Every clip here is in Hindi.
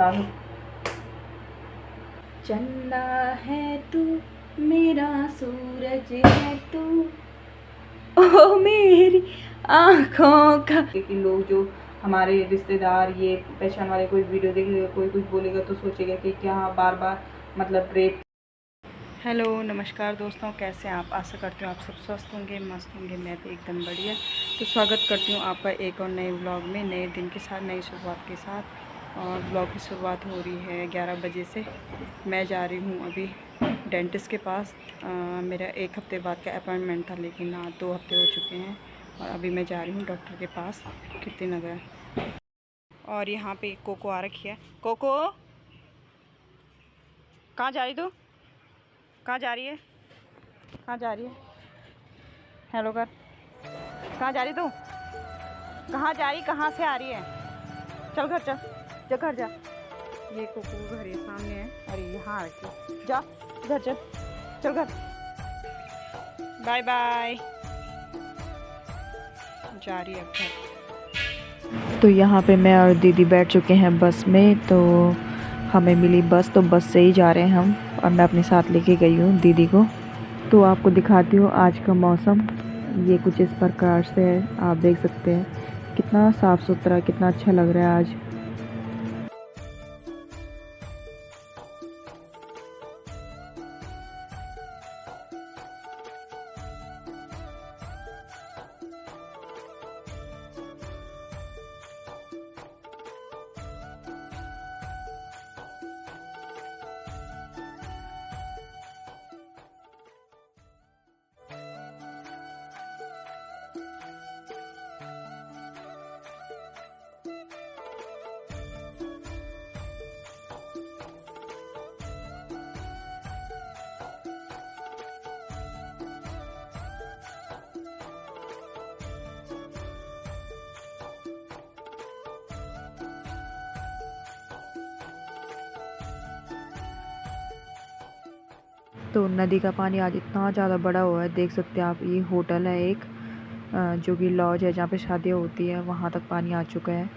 स्टार्ट। चंदा है तू, मेरा सूरज है तू, ओ मेरी आँखों का। लेकिन लोग जो हमारे रिश्तेदार ये पहचान वाले कोई वीडियो देखेगा, कोई कुछ बोलेगा तो सोचेगा कि क्या बार बार मतलब रेप। हेलो नमस्कार दोस्तों, कैसे हैं आप? आशा करती हूँ आप सब स्वस्थ होंगे, मस्त होंगे। मैं भी एकदम बढ़िया। तो स्वागत करती हूँ आपका एक और नए व्लॉग में, नए दिन के साथ, नई शुरुआत के साथ। और व्लॉग की शुरुआत हो रही है 11 बजे से। मैं जा रही हूँ अभी डेंटिस्ट के पास। मेरा 1 हफ़्ते बाद का अपॉइंटमेंट था, लेकिन 2 हफ़्ते हो चुके हैं और अभी मैं जा रही हूँ डॉक्टर के पास, कीर्ति नगर। और यहाँ पे कोको आ रखी है। कोको कहाँ जा रही तू? कहाँ जा रही है? कहाँ जा रही है? हेलो कर। कहाँ जा रही तू? कहाँ जा रही, कहाँ से आ रही है? चल घर, चल जा घर जा। ये कोको घर ये सामने है। अरे यहाँ रखी, जा घर चल, चल घर। Bye bye. जा रही है अब घर। तो यहाँ पे मैं और दीदी बैठ चुके हैं बस में। तो हमें मिली बस, तो बस से ही जा रहे हैं हम। और मैं अपने साथ लेके गई हूँ दीदी को। तो आपको दिखाती हूँ आज का मौसम। ये कुछ इस प्रकार से है, आप देख सकते हैं कितना साफ़ सुथरा, कितना अच्छा लग रहा है आज। तो नदी का पानी आज इतना ज़्यादा बड़ा हुआ है, देख सकते हैं आप। ये होटल है एक, जो कि लॉज है जहाँ पे शादियाँ होती है, वहाँ तक पानी आ चुका है।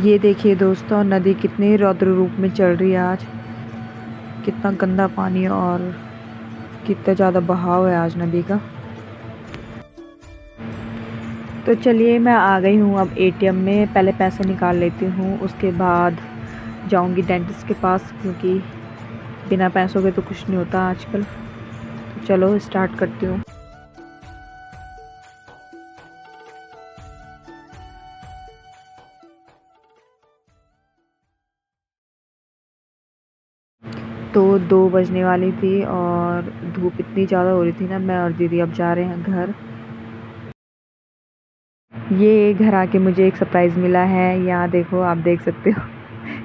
ये देखिए दोस्तों, नदी कितने रौद्र रूप में चल रही है आज। कितना गंदा पानी और कितना ज़्यादा बहाव है आज नदी का। तो चलिए मैं आ गई हूँ अब एटीएम में। पहले पैसे निकाल लेती हूँ, उसके बाद जाऊँगी डेंटिस्ट के पास, क्योंकि बिना पैसों के तो कुछ नहीं होता आजकल। तो चलो स्टार्ट करती हूँ। तो 2 बजने वाली थी और धूप इतनी ज़्यादा हो रही थी ना। मैं और दीदी अब जा रहे हैं घर। ये घर आके मुझे एक सरप्राइज़ मिला है। यहाँ देखो, आप देख सकते हो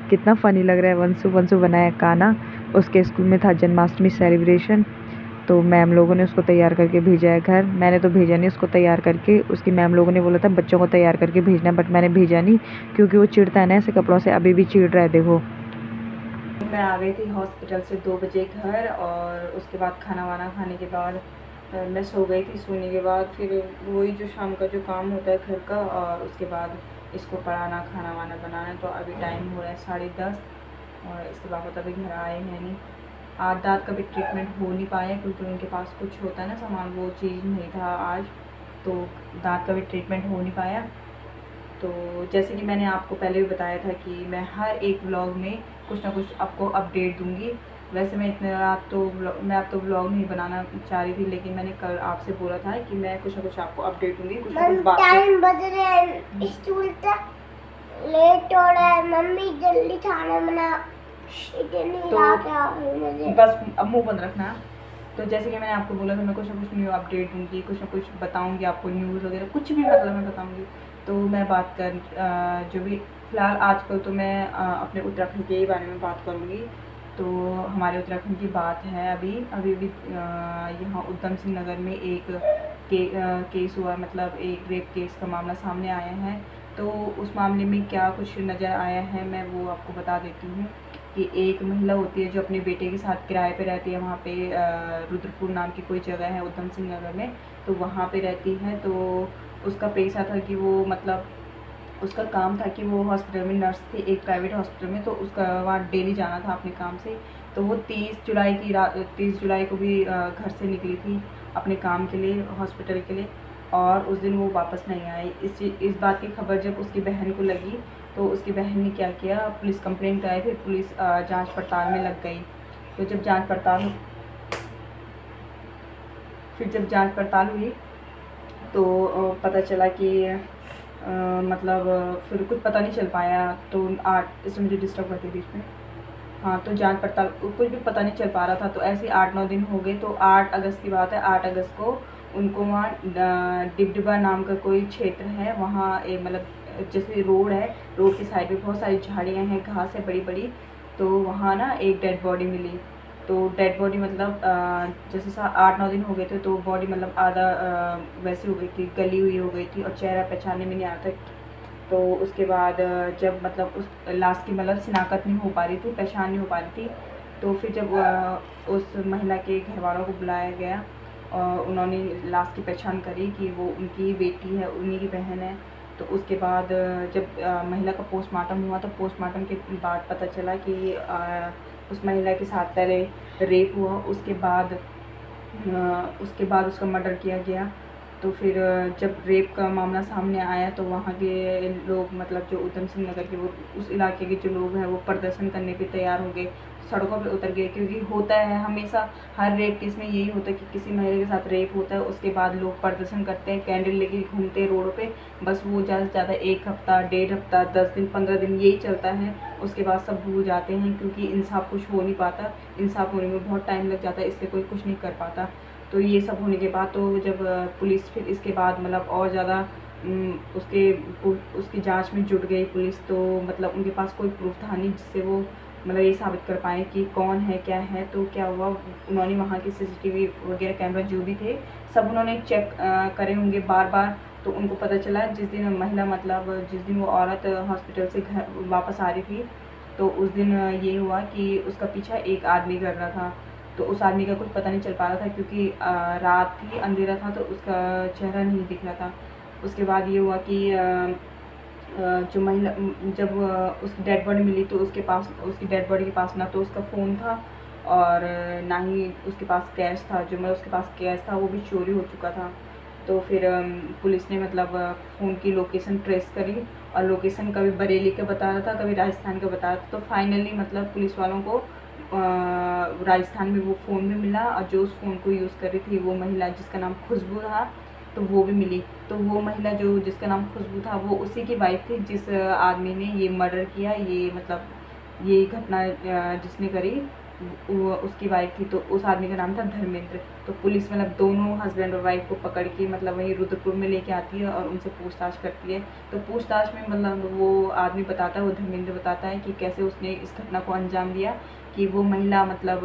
कितना फ़नी लग रहा है। वंशु बनाया काना, उसके स्कूल में था जन्माष्टमी सेलिब्रेशन। तो मैम लोगों ने उसको तैयार करके भेजा है घर। मैंने तो भेजा नहीं उसको तैयार करके, उसकी मैम लोगों ने बोला था बच्चों को तैयार करके भेजना, बट मैंने भेजा नहीं, क्योंकि वो चिढ़ता है ना ऐसे कपड़ों से। अभी भी चिढ़ रहा है, देखो। मैं आ गई थी हॉस्पिटल से 2 बजे घर, और उसके बाद खाना वाना खाने के बाद मैं सो गई थी। सोने के बाद फिर वही जो शाम का जो काम होता है घर का, और उसके बाद इसको पढ़ाना, खाना वाना बनाना। तो अभी टाइम हो रहा है 10:30, और इसके बाद अभी घर आए हैं नहीं। आज दाँत का भी ट्रीटमेंट हो नहीं पाया, क्योंकि उनके पास कुछ होता है ना सामान, वो चीज़ नहीं था आज। तो दाँत का भी ट्रीटमेंट हो नहीं पाया। तो जैसे कि मैंने आपको पहले भी बताया था कि मैं हर एक व्लॉग में कुछ ना कुछ आपको अपडेट दूंगी। वैसे मैं इतने रात तो मैं अब तो व्लॉग नहीं बनाना चाह रही थी, लेकिन मैंने कल आपसे बोला था कि मैं कुछ ना कुछ आपको अपडेट दूंगी, कुछ ना कुछ बात। टाइम बज रहे हैं, स्कूल तक लेट हो रहा है। मम्मी जल्दी खाना बना। तो बस अब मुँह बंद रखना। तो जैसे कि मैंने आपको बोला था, मैं कुछ ना कुछ न्यू अपडेट दूंगी, कुछ ना कुछ बताऊंगी आपको, न्यूज़ वगैरह कुछ भी मतलब मैं बताऊंगी। तो मैं बात कर जो भी फ़िलहाल आजकल तो मैं अपने उत्तराखंड के ही बारे में बात करूंगी। तो हमारे उत्तराखंड की बात है। अभी भी यहाँ उधम सिंह नगर में एक केस हुआ, मतलब एक रेप केस का मामला सामने आया है। तो उस मामले में क्या कुछ नज़र आया है, मैं वो आपको बता देती हूँ। कि एक महिला होती है जो अपने बेटे के साथ किराए पे रहती है। वहाँ पे रुद्रपुर नाम की कोई जगह है उधम सिंह नगर में, तो वहाँ पे रहती है। तो उसका पेशा था कि वो मतलब उसका काम था कि वो हॉस्पिटल में नर्स थी, एक प्राइवेट हॉस्पिटल में, तो उसका वहाँ डेली जाना था अपने काम से। तो वो 30 जुलाई को भी घर से निकली थी अपने काम के लिए, हॉस्पिटल के लिए, और उस दिन वो वापस नहीं आई। इस बात की खबर जब उसकी बहन को लगी तो उसकी बहन ने क्या किया, पुलिस कंप्लेंट आई, फिर पुलिस जांच पड़ताल में लग गई। तो जब जांच पड़ताल हुई तो पता चला कि मतलब फिर कुछ पता नहीं चल पाया। तो 8 इसमें मुझे डिस्टर्ब करती बीच में। हाँ, तो जांच पड़ताल कुछ भी पता नहीं चल पा रहा था। तो ऐसे 8-9 दिन हो गए। तो 8 अगस्त की बात है, 8 अगस्त को उनको वहाँ डिबडिबा नाम का कोई क्षेत्र है, वहाँ मतलब जैसे रोड है, रोड की साइड में बहुत सारी झाड़ियाँ हैं, घास है बड़ी बड़ी। तो वहाँ ना एक डेड बॉडी मिली। तो डेड बॉडी मतलब जैसे 8-9 दिन हो गए थे, तो बॉडी मतलब आधा वैसी हो गई थी, गली हुई हो गई थी, और चेहरा पहचानने में नहीं आता। तो उसके बाद जब मतलब उस लाश की मतलब शिनाख्त नहीं हो पा रही थी, पहचान नहीं हो पा रही थी, तो फिर जब उस महिला के घर वालों को बुलाया गया और उन्होंने लाश की पहचान करी कि वो उनकी बेटी है, उन्हीं की बहन है। तो उसके बाद जब महिला का पोस्टमार्टम हुआ, तो पोस्टमार्टम के बाद पता चला कि उस महिला के साथ पहले रेप हुआ, उसके बाद उसका मर्डर किया गया। तो फिर जब रेप का मामला सामने आया तो वहाँ के लोग मतलब जो ऊधम सिंह नगर के वो उस इलाके के जो लोग हैं वो प्रदर्शन करने पे तैयार हो गए, सड़कों पे उतर गए। क्योंकि होता है हमेशा, हर रेप केस में यही होता है कि किसी महिला के साथ रेप होता है, उसके बाद लोग प्रदर्शन करते हैं, कैंडल लेके घूमते हैं रोडों पे। बस वो ज़्यादा से ज़्यादा 1 हफ्ता, 1.5 हफ्ता, 10 दिन, 15 दिन यही चलता है। उसके बाद सब भूल जाते हैं, क्योंकि इंसाफ कुछ हो नहीं पाता, इंसाफ होने में बहुत टाइम लग जाता है, इसलिए कोई कुछ नहीं कर पाता। तो ये सब होने के बाद तो जब पुलिस फिर इसके बाद मतलब और ज़्यादा उसकी जांच में जुट गई पुलिस, तो मतलब उनके पास कोई प्रूफ था नहीं जिससे वो मतलब ये साबित कर पाए कि कौन है क्या है। तो क्या हुआ, उन्होंने वहाँ के सीसीटीवी वगैरह कैमरा जो भी थे सब उन्होंने चेक करे होंगे बार बार। तो उनको पता चला जिस दिन महिला मतलब जिस दिन वो औरत हॉस्पिटल से घर वापस आ रही थी, तो उस दिन ये हुआ कि उसका पीछा एक आदमी कर रहा था। तो उस आदमी का कुछ पता नहीं चल पा रहा था, क्योंकि रात थी, अंधेरा था, तो उसका चेहरा नहीं दिख रहा था। उसके बाद ये हुआ कि जो महिला जब उसकी डेड बॉडी मिली तो उसकी डेड बॉडी के पास ना तो उसका फ़ोन था और ना ही उसके पास कैश था। जो मतलब उसके पास कैश था वो भी चोरी हो चुका था। तो फिर पुलिस ने मतलब फ़ोन की लोकेशन ट्रेस करी, और लोकेशन कभी बरेली का बता रहा था, कभी राजस्थान का बता रहा था। तो फाइनली मतलब पुलिस वालों को राजस्थान में वो फ़ोन भी मिला, और जो उस फ़ोन को यूज़ कर रही थी वो महिला जिसका नाम खुशबू था, तो वो भी मिली। तो वो महिला जो जिसका नाम खुशबू था वो उसी की वाइफ थी जिस आदमी ने ये मर्डर किया, ये मतलब ये घटना जिसने करी वो उसकी वाइफ थी। तो उस आदमी का नाम था धर्मेंद्र। तो पुलिस मतलब दोनों हस्बैंड और वाइफ को पकड़ के मतलब वहीं रुद्रपुर में लेके आती है और उनसे पूछताछ करती है। तो पूछताछ में मतलब वो आदमी बताता है, वो धर्मेंद्र बताता है कि कैसे उसने इस घटना को अंजाम दिया। कि वो महिला मतलब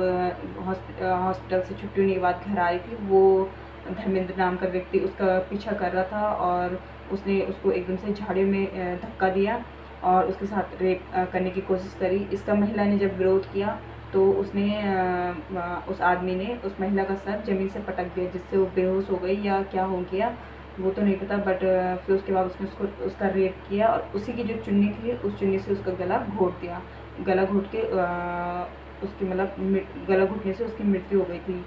हॉस्पिटल से छुट्टी होने के बाद घर आई थी, वो धर्मेंद्र नाम का व्यक्ति उसका पीछा कर रहा था, और उसने उसको एकदम से झाड़ियों में धक्का दिया और उसके साथ रेप करने की कोशिश करी। इसका महिला ने जब विरोध किया तो उस आदमी ने उस महिला का सर ज़मीन से पटक दिया, जिससे वो बेहोश हो गई या क्या हो गया वो तो नहीं पता। बट फिर उसके बाद उसने उसका रेप किया, और उसी की जो चुन्नी थी उस चुन्नी से उसका गला घोट दिया। गला घोट के उसकी मतलब गला घुटने से उसकी मृत्यु हो गई थी।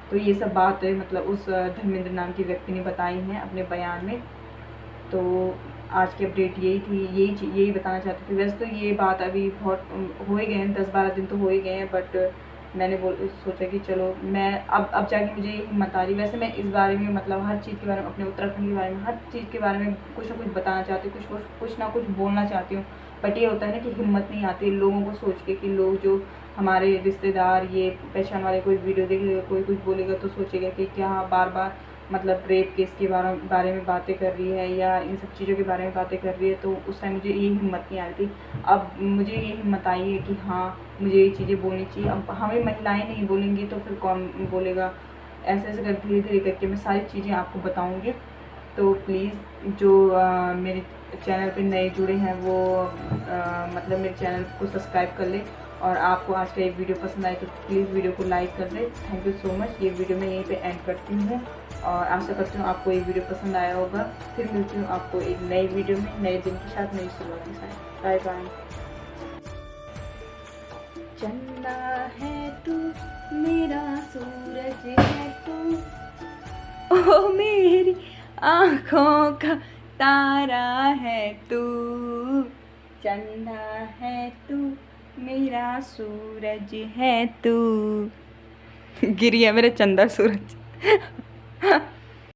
तो ये सब बात मतलब उस धर्मेंद्र नाम के व्यक्ति ने बताई हैं अपने बयान में। तो आज की अपडेट यही थी, यही बताना चाहती थी। वैसे तो ये बात अभी बहुत हो ही गए हैं, 10-12 दिन तो हो ही गए हैं, बट मैंने सोचा कि चलो मैं अब जाके मुझे ये हिम्मत आ रही। वैसे मैं इस बारे में मतलब हर चीज़ के बारे में, अपने उत्तराखंड के बारे में, हर चीज़ के बारे में कुछ ना कुछ बताना चाहती हूँ, कुछ ना कुछ बोलना चाहती हूँ। बट ये होता है ना कि हिम्मत नहीं आती लोगों को सोच के कि लोग जो हमारे रिश्तेदार ये पहचान वाले कोई वीडियो देखेगा, कोई कुछ बोलेगा तो सोचेगा कि क्या बार बार मतलब रेप केस के बारे में बातें कर रही है या इन सब चीज़ों के बारे में बातें कर रही है। तो उस टाइम मुझे ये हिम्मत नहीं आ रही थी। अब मुझे ये हिम्मत आई है कि हाँ मुझे ये चीज़ें बोलनी चाहिए। अब हमें महिलाएं नहीं बोलेंगी तो फिर कौन बोलेगा। ऐसे ऐसे कर धीरे धीरे करके मैं सारी चीज़ें आपको बताऊँगी। तो प्लीज़ जो मेरे चैनल पे नए जुड़े हैं वो मतलब मेरे चैनल को सब्सक्राइब कर ले, और आपको आज का ये वीडियो पसंद आए तो प्लीज़ वीडियो को लाइक कर दे। Thank you so much. ये वीडियो मैं यहीं पे एंड करती हूँ। और आशा करती हूँ आपको ये वीडियो पसंद आया होगा। फिर मिलती हूँ आपको एक नई वीडियो में, नए दिन के साथ, नई शुरुआत के साथ। Bye bye. चंदा है तू, मेरा सूरज है तू, ओ मेरी आँखों का तारा है तू। चंदा है तू, मेरा सूरज है तू। गिर गया मेरा चंदा सूरज।